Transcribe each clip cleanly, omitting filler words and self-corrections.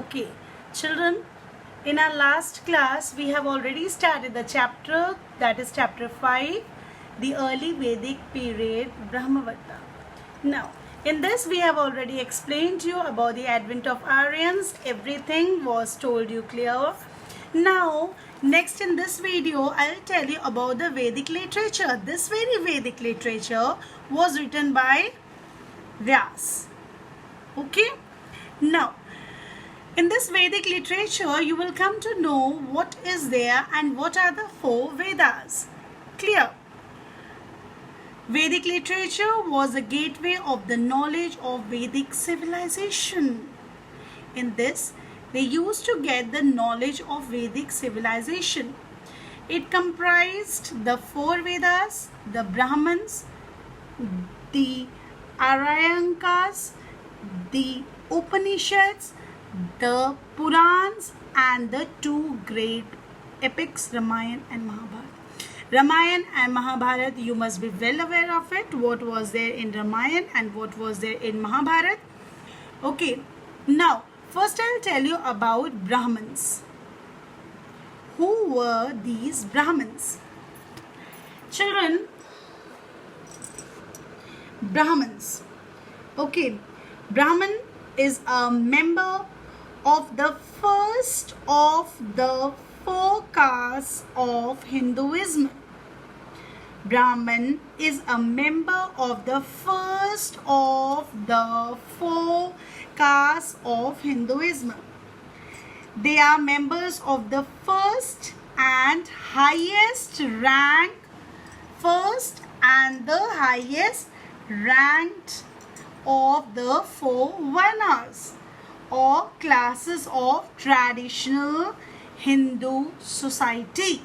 Okay, children, in our last class we have already started the chapter, that is chapter 5, the early Vedic period, Brahmavata. Now, in this we have already explained you about the advent of Aryans. Everything was told you clear. Now, next in this video, I'll tell you about the Vedic literature. This very Vedic literature was written by Vyas. Okay? Now, in this Vedic literature, you will come to know what is there and what are the 4 Vedas. Clear? Vedic literature was a gateway of the knowledge of Vedic civilization. In this, they used to get the knowledge of Vedic civilization. It comprised the 4 Vedas, the Brahmans, the Aryankas, the Upanishads, the Purans, and the 2 great epics, Ramayana and Mahabharata. Ramayana and Mahabharata, you must be well aware of it, what was there in Ramayana and what was there in Mahabharata. Okay, now first I'll tell you about Brahmins. Who were these Brahmins? Children, Brahmins. Okay, Brahman is a member of the first of the 4 castes of Hinduism. Brahman is a member of the first of the 4 castes of Hinduism. They are members of the first and highest rank, first and the highest ranked of the 4 Varnas or classes of traditional Hindu society.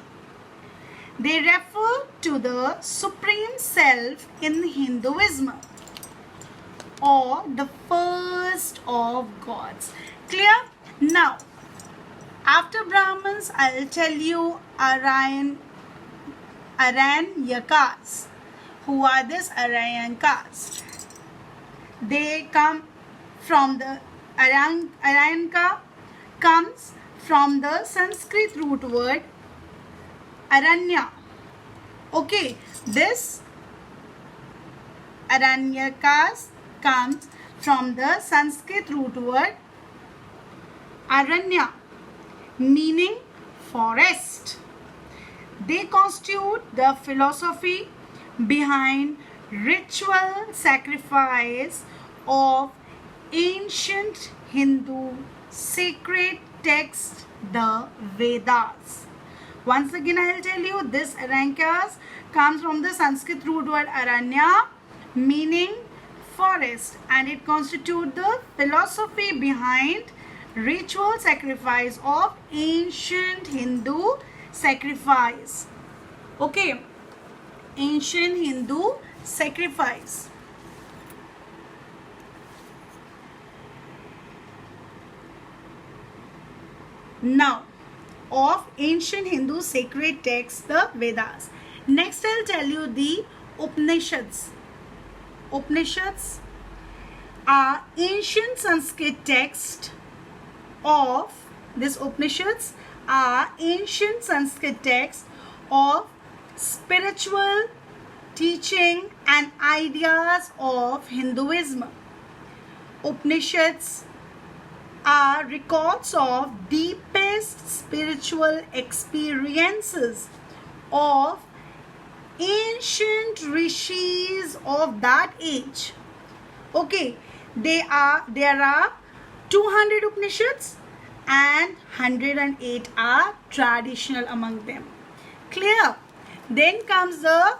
They refer to the Supreme Self in Hinduism or the first of gods. Clear? Now, after Brahmins, I'll tell you Aranyakas. Who are these Aranyakas? They come from the Aranyanka comes from the Sanskrit root word Aranya. Okay, this Aranyakas comes from the Sanskrit root word Aranya, meaning forest. They constitute the philosophy behind ritual sacrifice of ancient Hindu sacred text, the Vedas. Once again, I will tell you, this Aranyakas comes from the Sanskrit root word Aranya, meaning forest, and it constitutes the philosophy behind ritual sacrifice of ancient Hindu sacrifice. Okay, ancient Hindu sacrifice. Now, of ancient Hindu sacred texts, the Vedas. Next, I'll tell you the Upanishads. Upanishads are ancient Sanskrit texts of spiritual teaching and ideas of Hinduism. Upanishads are records of deepest spiritual experiences of ancient rishis of that age. Okay, there are 200 Upanishads and 108 are traditional among them. Clear? Then comes the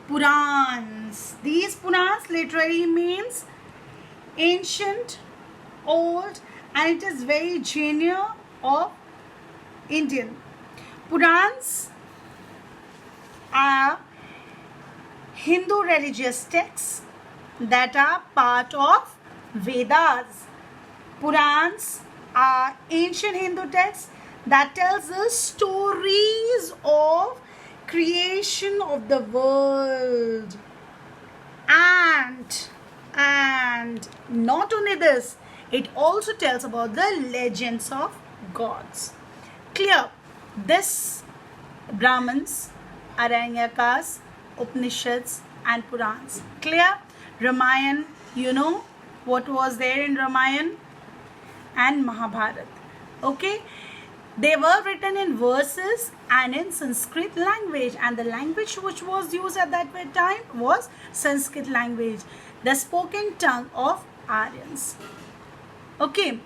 Purans. These Purans literally means ancient, old, and it is very genuine of Indian. Purans are Hindu religious texts that are part of Vedas. Purans are ancient Hindu texts that tells the stories of creation of the world and And not only this, it also tells about the legends of gods. Clear? This Brahmins, Aranyakas, Upanishads and Purans. Clear? Ramayana, you know what was there in Ramayana and Mahabharata. Okay? They were written in verses and in Sanskrit language, and the language which was used at that time was Sanskrit language, the spoken tongue of Aryans. Okay,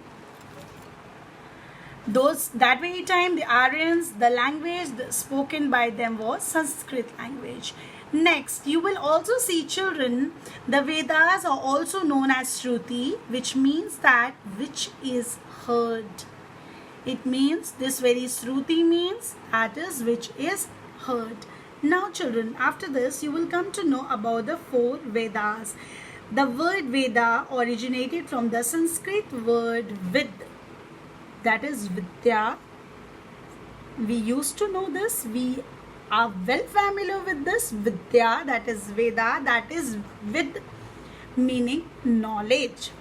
that very time the Aryans, the language spoken by them was Sanskrit language. Next, you will also see, children, the Vedas are also known as Shruti, which means that which is heard. It means this very Shruti means that is which is heard. Now children, after this you will come to know about the 4 Vedas. The word Veda originated from the Sanskrit word Vid, that is Vidya. We used to know this. We are well familiar with this. Vidya, that is Veda, that is Vid, meaning knowledge.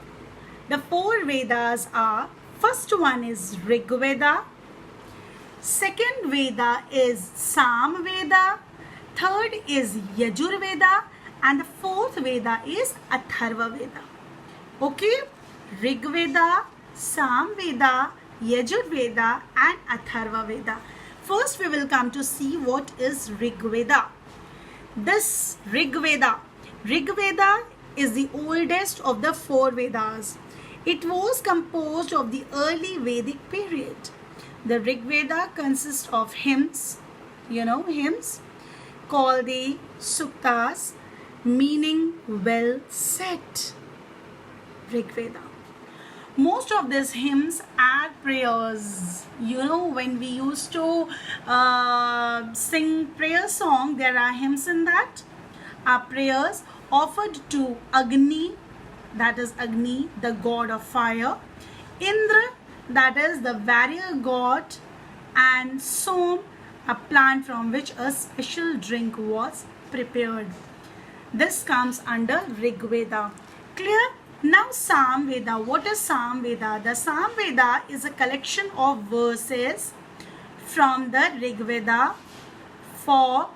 The 4 Vedas are, first one is Rig Veda, second Veda is Sam Veda, third is Yajur Veda, and the 4th Veda is Atharva Veda. Okay, Rig Veda, Sam Veda, Yajur Veda and Atharva Veda. First we will come to see what is Rig Veda. This Rig Veda is the oldest of the 4 Vedas. It was composed of the early Vedic period. The Rig Veda consists of hymns, hymns, called the Suktas, meaning well said. Rig Veda. Most of these hymns are prayers. When we used to sing prayer song, there are hymns in that. Are prayers offered to Agni, that is Agni, the god of fire, Indra, that is the warrior god, and Som, a plant from which a special drink was prepared. This comes under Rig Veda. Clear? Now Sam Veda. What is Sam Veda? The Sam Veda is a collection of verses from the Rig Veda for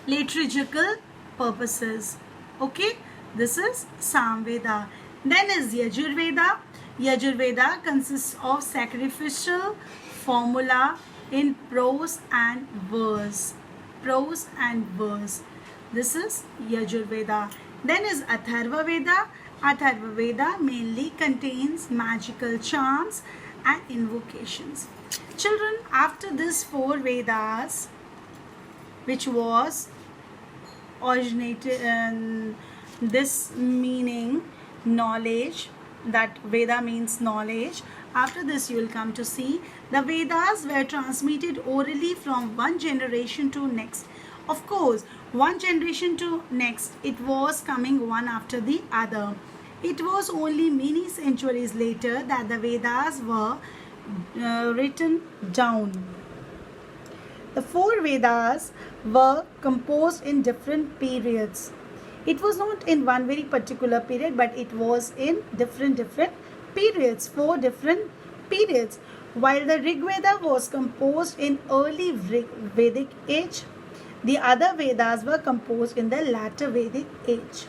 liturgical purposes. Okay? This is Sam Veda. Then is Yajur Veda. Yajur Veda consists of sacrificial formula in prose and verse. Prose and verse. This is Yajur Veda. Then is Atharva Veda. Atharva Veda mainly contains magical charms and invocations. Children, after these 4 Vedas, which was originated in this meaning knowledge, that Veda means knowledge. After this you will come to see the Vedas were transmitted orally from one generation to next. Of course, one generation to next, it was coming one after the other. It was only many centuries later that the Vedas were written down. The 4 Vedas were composed in different periods. It was not in one very particular period, but it was in different periods, 4 different periods. While the Rig Veda was composed in early Vedic age, the other Vedas were composed in the latter Vedic age.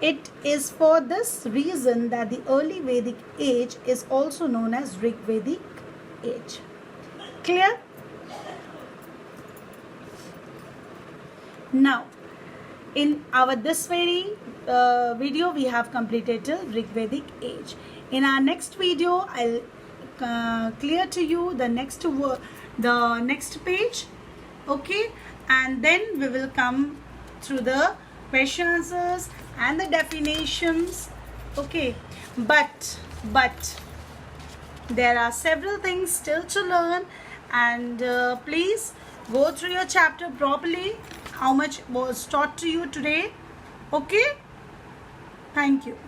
It is for this reason that the early Vedic age is also known as Rig Vedic age. Clear? Now, in our this very video, we have completed till Rig Vedic age. In our next video, I'll clear to you the next page. Okay, and then we will come through the question answers and the definitions. Okay, but there are several things still to learn, and please go through your chapter properly. How much was taught to you today? Okay, thank you.